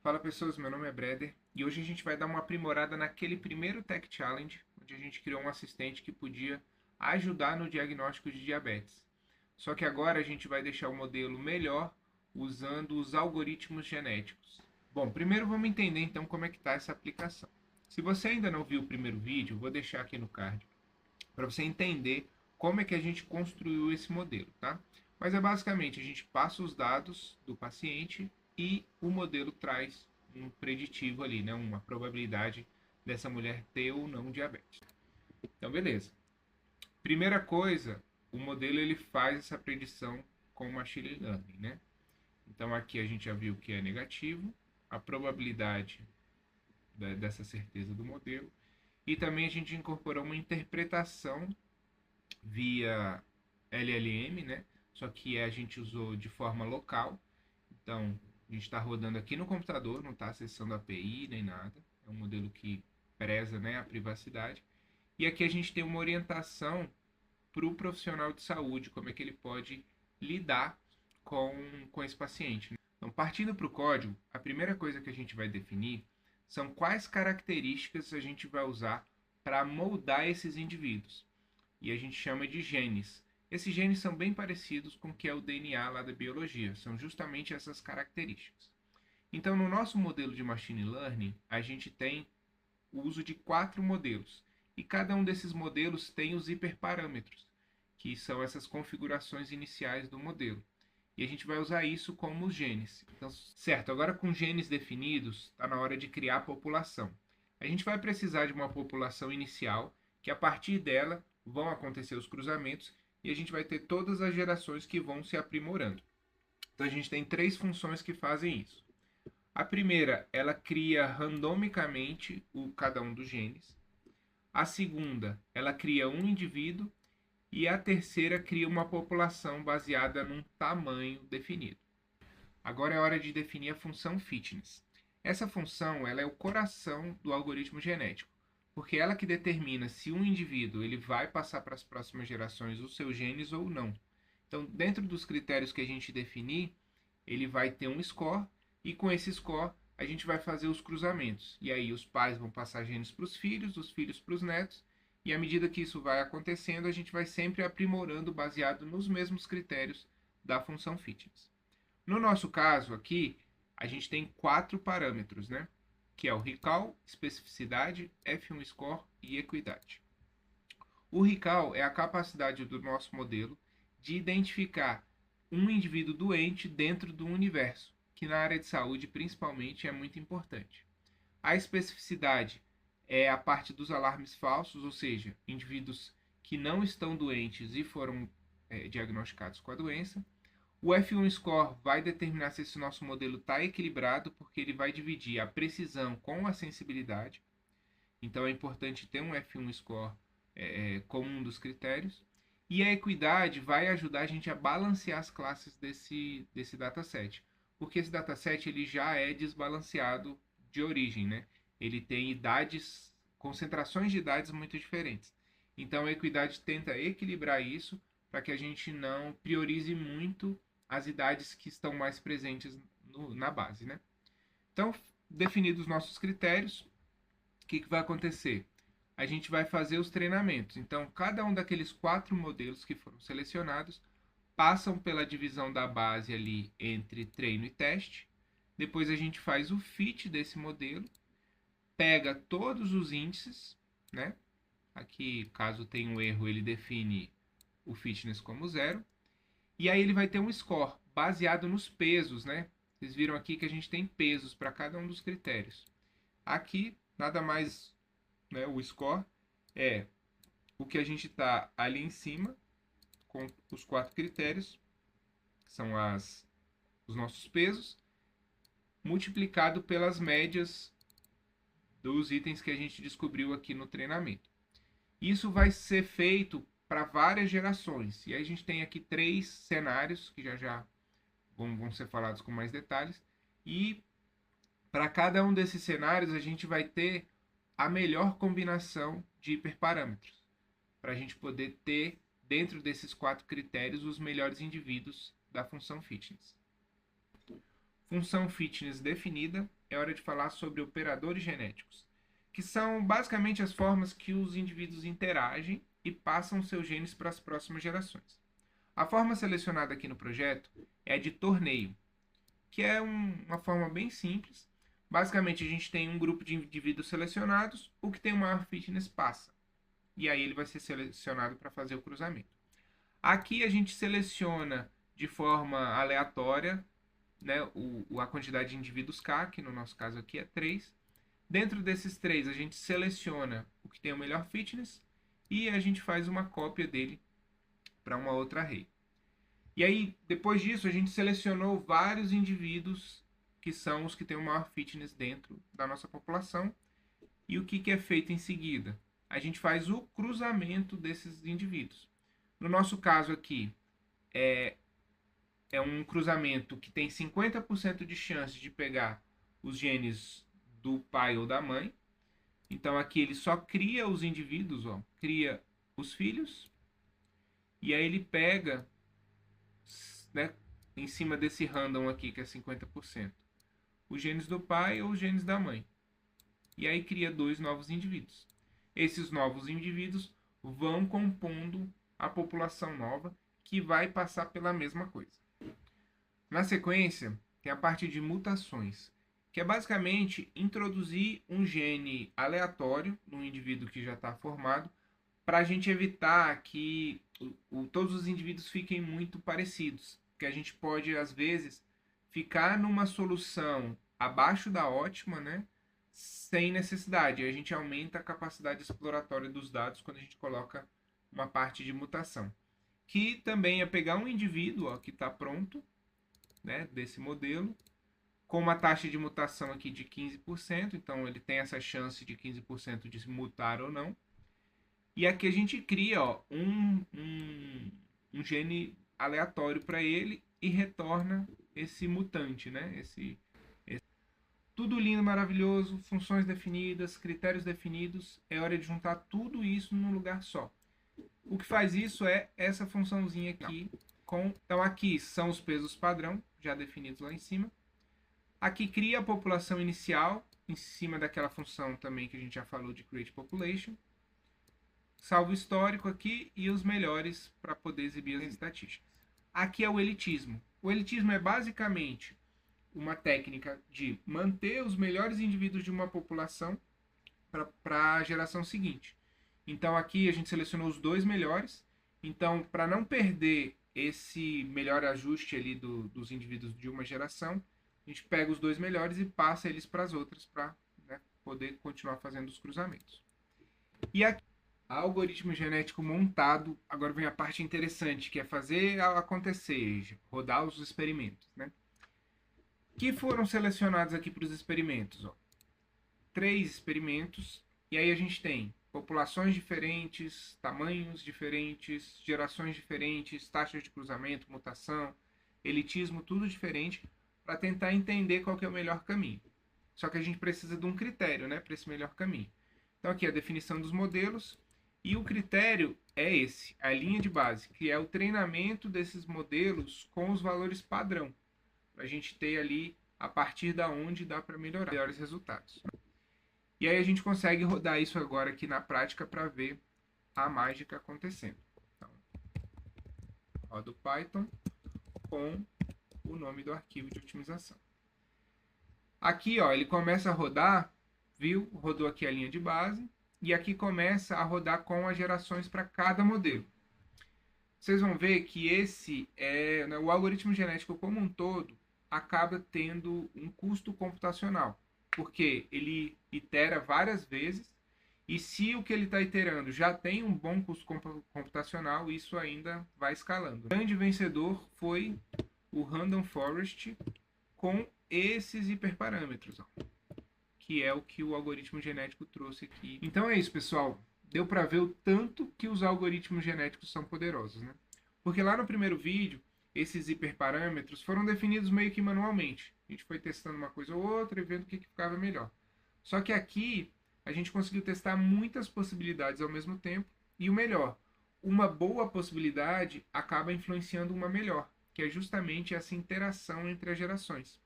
Fala pessoas, meu nome é Breder e hoje a gente vai dar uma aprimorada naquele primeiro Tech Challenge, onde a gente criou um assistente que podia ajudar no diagnóstico de diabetes. Só que agora a gente vai deixar o modelo melhor usando os algoritmos genéticos. Bom, primeiro vamos entender então como é que está essa aplicação. Se você ainda não viu o primeiro vídeo, vou deixar aqui no card para você entender como é que a gente construiu esse modelo, tá? Mas é basicamente a gente passa os dados do paciente e o modelo traz um preditivo ali, né? Uma probabilidade dessa mulher ter ou não diabetes. Então, beleza. Primeira coisa, o modelo ele faz essa predição com machine learning, né? Então aqui a gente já viu que é negativo, a probabilidade dessa certeza do modelo, e também a gente incorporou uma interpretação via LLM, né? Só que a gente usou de forma local. Então, a gente está rodando aqui no computador, não está acessando a API nem nada. É um modelo que preza, né, a privacidade. E aqui a gente tem uma orientação para o profissional de saúde, como é que ele pode lidar com esse paciente. Então, partindo para o código, a primeira coisa que a gente vai definir são quais características a gente vai usar para moldar esses indivíduos e a gente chama de genes. Esses genes são bem parecidos com o que é o DNA lá da biologia, são justamente essas características. Então, no nosso modelo de machine learning, a gente tem o uso de 4 modelos, e cada um desses modelos tem os hiperparâmetros, que são essas configurações iniciais do modelo. E a gente vai usar isso como os genes. Então, certo, agora com genes definidos, está na hora de criar a população. A gente vai precisar de uma população inicial, que a partir dela vão acontecer os cruzamentos e a gente vai ter todas as gerações que vão se aprimorando. Então a gente tem 3 funções que fazem isso. A primeira, ela cria randomicamente cada um dos genes. A segunda, ela cria um indivíduo. E a terceira, cria uma população baseada num tamanho definido. Agora é hora de definir a função fitness. Essa função ela é o coração do algoritmo genético, porque ela que determina se um indivíduo ele vai passar para as próximas gerações os seus genes ou não. Então, dentro dos critérios que a gente definir, ele vai ter um score e com esse score a gente vai fazer os cruzamentos. E aí os pais vão passar genes para os filhos para os netos, e à medida que isso vai acontecendo, a gente vai sempre aprimorando baseado nos mesmos critérios da função fitness. No nosso caso aqui, a gente tem 4 parâmetros, né? Que é o recall, especificidade, F1 score e equidade. O recall é a capacidade do nosso modelo de identificar um indivíduo doente dentro do universo, que na área de saúde principalmente é muito importante. A especificidade é a parte dos alarmes falsos, ou seja, indivíduos que não estão doentes e foram diagnosticados com a doença. O F1 Score vai determinar se esse nosso modelo está equilibrado, porque ele vai dividir a precisão com a sensibilidade. Então é importante ter um F1 Score como um dos critérios. E a equidade vai ajudar a gente a balancear as classes desse dataset. Porque esse dataset ele já é desbalanceado de origem, né? Ele tem idades, concentrações de idades muito diferentes. Então a equidade tenta equilibrar isso para que a gente não priorize muito as idades que estão mais presentes na base, né? Então, definidos os nossos critérios, o que vai acontecer? A gente vai fazer os treinamentos. Então, cada um daqueles 4 modelos que foram selecionados passam pela divisão da base ali entre treino e teste. Depois a gente faz o fit desse modelo, pega todos os índices, né? Aqui, caso tenha um erro, ele define o fitness como 0. E aí ele vai ter um score baseado nos pesos, né? Vocês viram aqui que a gente tem pesos para cada um dos critérios. Aqui, nada mais, né, o score é o que a gente está ali em cima, com os 4 critérios, que são os nossos pesos, multiplicado pelas médias dos itens que a gente descobriu aqui no treinamento. Isso vai ser feito para várias gerações. E aí a gente tem aqui 3 cenários que já vão ser falados com mais detalhes. E para cada um desses cenários a gente vai ter a melhor combinação de hiperparâmetros, para a gente poder ter, dentro desses 4 critérios, os melhores indivíduos da função fitness. Função fitness definida, é hora de falar sobre operadores genéticos, que são basicamente as formas que os indivíduos interagem e passam seus genes para as próximas gerações. A forma selecionada aqui no projeto é a de torneio, que é uma forma bem simples. Basicamente, a gente tem um grupo de indivíduos selecionados, o que tem o maior fitness passa. E aí ele vai ser selecionado para fazer o cruzamento. Aqui a gente seleciona de forma aleatória, né, a quantidade de indivíduos K, que no nosso caso aqui é 3. Dentro desses 3, a gente seleciona o que tem o melhor fitness e a gente faz uma cópia dele para uma outra array. E aí, depois disso, a gente selecionou vários indivíduos que são os que têm o maior fitness dentro da nossa população. E o que é feito em seguida? A gente faz o cruzamento desses indivíduos. No nosso caso aqui, é um cruzamento que tem 50% de chance de pegar os genes do pai ou da mãe. Então aqui ele só cria os indivíduos, ó, cria os filhos, e aí ele pega, né, em cima desse random aqui, que é 50%, os genes do pai ou os genes da mãe. E aí cria 2 novos indivíduos. Esses novos indivíduos vão compondo a população nova, que vai passar pela mesma coisa. Na sequência, tem a parte de mutações, que é basicamente introduzir um gene aleatório no indivíduo que já está formado, para a gente evitar que todos os indivíduos fiquem muito parecidos. Porque a gente pode, às vezes, ficar numa solução abaixo da ótima, né, sem necessidade. A gente aumenta a capacidade exploratória dos dados quando a gente coloca uma parte de mutação. Que também é pegar um indivíduo, ó, que está pronto, né, desse modelo, com uma taxa de mutação aqui de 15%, então ele tem essa chance de 15% de se mutar ou não. E aqui a gente cria, ó, um gene aleatório para ele e retorna esse mutante, né? Tudo lindo, maravilhoso, funções definidas, critérios definidos. É hora de juntar tudo isso num lugar só. O que faz isso é essa funçãozinha aqui. Então aqui são os pesos padrão, já definidos lá em cima. Aqui cria a população inicial, em cima daquela função também que a gente já falou de create population. Salvo histórico aqui e os melhores para poder exibir as estatísticas. Aqui é o elitismo. O elitismo é basicamente uma técnica de manter os melhores indivíduos de uma população para a geração seguinte. Então aqui a gente selecionou os 2 melhores. Então, para não perder esse melhor ajuste ali dos indivíduos de uma geração, a gente pega os 2 melhores e passa eles para as outras para, né, poder continuar fazendo os cruzamentos. E aqui, algoritmo genético montado. Agora vem a parte interessante, que é fazer acontecer, rodar os experimentos, né? Que foram selecionados aqui para os experimentos, ó. 3 experimentos, e aí a gente tem populações diferentes, tamanhos diferentes, gerações diferentes, taxas de cruzamento, mutação, elitismo, tudo diferente, para tentar entender qual que é o melhor caminho. Só que a gente precisa de um critério, né, para esse melhor caminho. Então aqui a definição dos modelos, e o critério é esse, a linha de base, que é o treinamento desses modelos com os valores padrão, para a gente ter ali a partir da onde dá para melhorar melhores resultados. E aí a gente consegue rodar isso agora aqui na prática para ver a mágica acontecendo. Então, roda o Python com o nome do arquivo de otimização. Aqui, ó, ele começa a rodar, viu? Rodou aqui a linha de base, e aqui começa a rodar com as gerações para cada modelo. Vocês vão ver que esse né, o algoritmo genético como um todo acaba tendo um custo computacional, porque ele itera várias vezes, e se o que ele está iterando já tem um bom custo computacional, isso ainda vai escalando. O grande vencedor foi o Random Forest com esses hiperparâmetros, ó, que é o que o algoritmo genético trouxe aqui. Então é isso, pessoal. Deu para ver o tanto que os algoritmos genéticos são poderosos, né? Porque lá no primeiro vídeo, esses hiperparâmetros foram definidos meio que manualmente. A gente foi testando uma coisa ou outra e vendo o que ficava melhor. Só que aqui a gente conseguiu testar muitas possibilidades ao mesmo tempo. E o melhor, uma boa possibilidade acaba influenciando uma melhor, que é justamente essa interação entre as gerações.